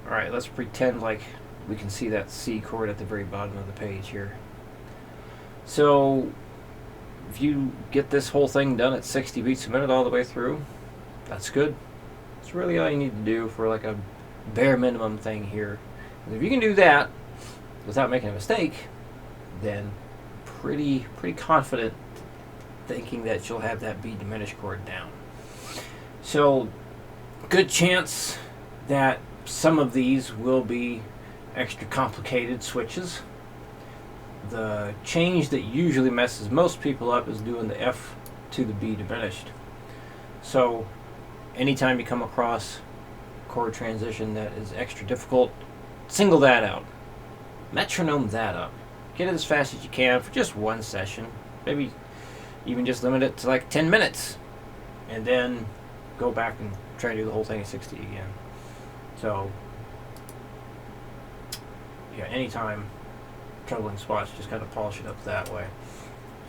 Alright, let's pretend like we can see that C chord at the very bottom of the page here. So if you get this whole thing done at 60 beats a minute all the way through, that's good. That's really all you need to do for like a bare minimum thing here. And if you can do that without making a mistake, then pretty confident thinking that you'll have that B diminished chord down. So good chance that some of these will be extra complicated switches. The change that usually messes most people up is doing the F to the B diminished. So anytime you come across a chord transition that is extra difficult, single that out. Metronome that up. Get it as fast as you can for just one session. Maybe even just limit it to like 10 minutes. And then go back and try to do the whole thing at 60 again. So yeah, anytime troubling spots, just kind of polish it up that way.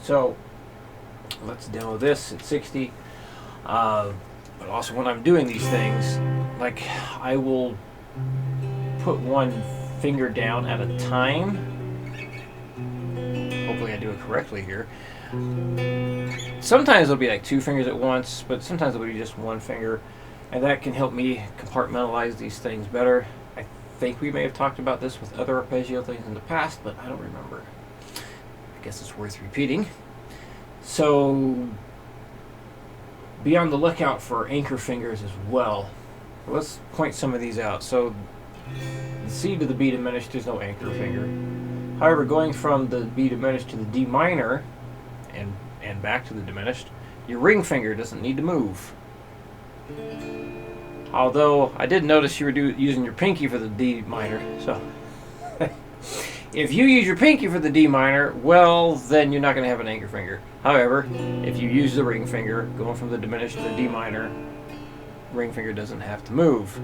So let's demo this at 60. But also when I'm doing these things, like I will put one finger down at a time. Hopefully I do it correctly here. Sometimes it'll be like two fingers at once, but sometimes it'll be just one finger, and that can help me compartmentalize these things better. I think we may have talked about this with other arpeggio things in the past, but I don't remember. I guess it's worth repeating. So be on the lookout for anchor fingers as well. Let's point some of these out. So the C to the B diminished, there's no anchor finger. However, going from the B diminished to the D minor and back to the diminished, your ring finger doesn't need to move. Although I did notice you were using your pinky for the D minor, so if you use your pinky for the D minor, well, then you're not going to have an anchor finger. However, if you use the ring finger, going from the diminished to the D minor, ring finger doesn't have to move.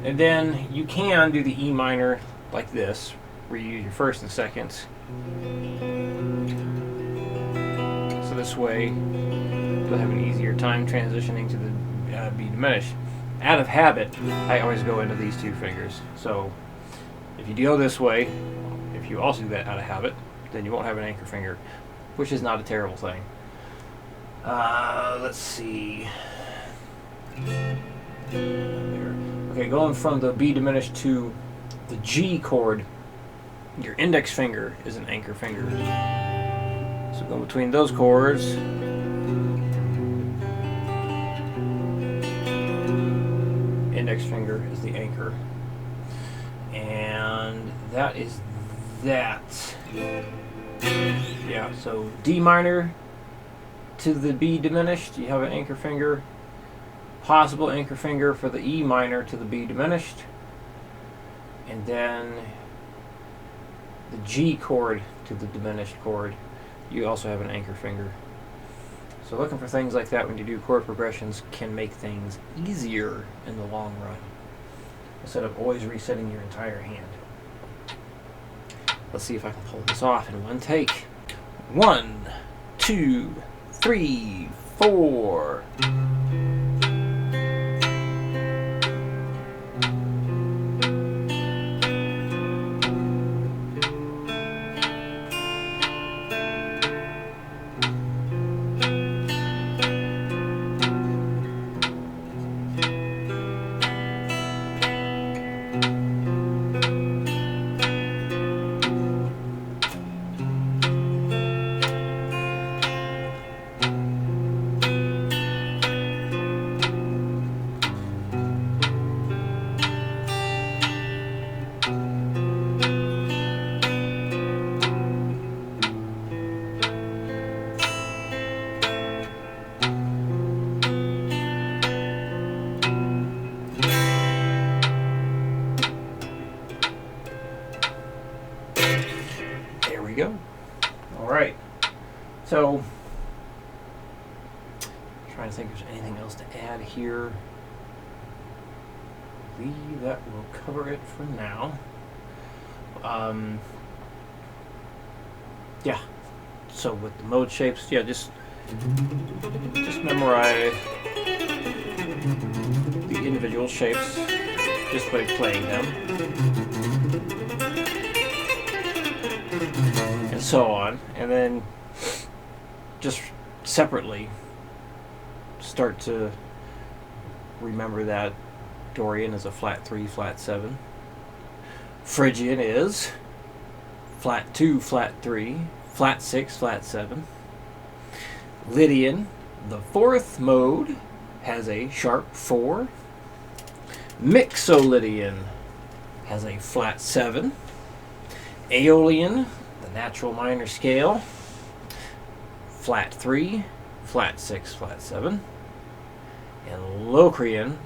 And then you can do the E minor like this, where you use your first and second. So this way, you'll have an easier time transitioning to the B diminished. Out of habit, I always go into these two fingers. So if you go this way, if you also do that out of habit, then you won't have an anchor finger, which is not a terrible thing. Let's see. There. Okay, going from the B diminished to the G chord, your index finger is an anchor finger. So go between those chords. Index finger is the anchor. And that is that. Yeah, so D minor to the B diminished, you have an anchor finger. Possible anchor finger for the E minor to the B diminished. And then the G chord to the diminished chord, you also have an anchor finger. So looking for things like that when you do chord progressions can make things easier in the long run, instead of always resetting your entire hand. Let's see if I can pull this off in one take. 1, 2, 3, 4. Go. All right. So, trying to think if there's anything else to add here. I believe that will cover it for now. Yeah. So with the mode shapes, yeah, just memorize the individual shapes just by playing them, and so on, and then just separately start to remember that Dorian is a flat 3, flat 7. Phrygian is flat 2, flat 3, flat 6, flat 7. Lydian, the fourth mode, has a sharp 4. Mixolydian has a flat 7. Aeolian, the natural minor scale, flat 3, flat 6, flat 7. And Locrian,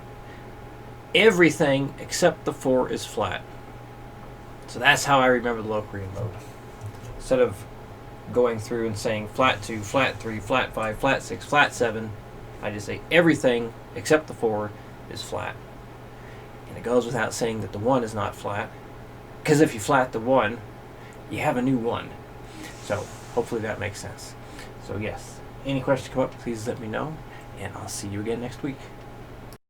everything except the 4 is flat. So that's how I remember the Locrian mode. Instead of going through and saying flat 2, flat 3, flat 5, flat 6, flat 7, I just say everything except the 4 is flat. And it goes without saying that the 1 is not flat, because if you flat the 1, you have a new 1. So hopefully that makes sense. So yes, any questions come up, please let me know, and I'll see you again next week.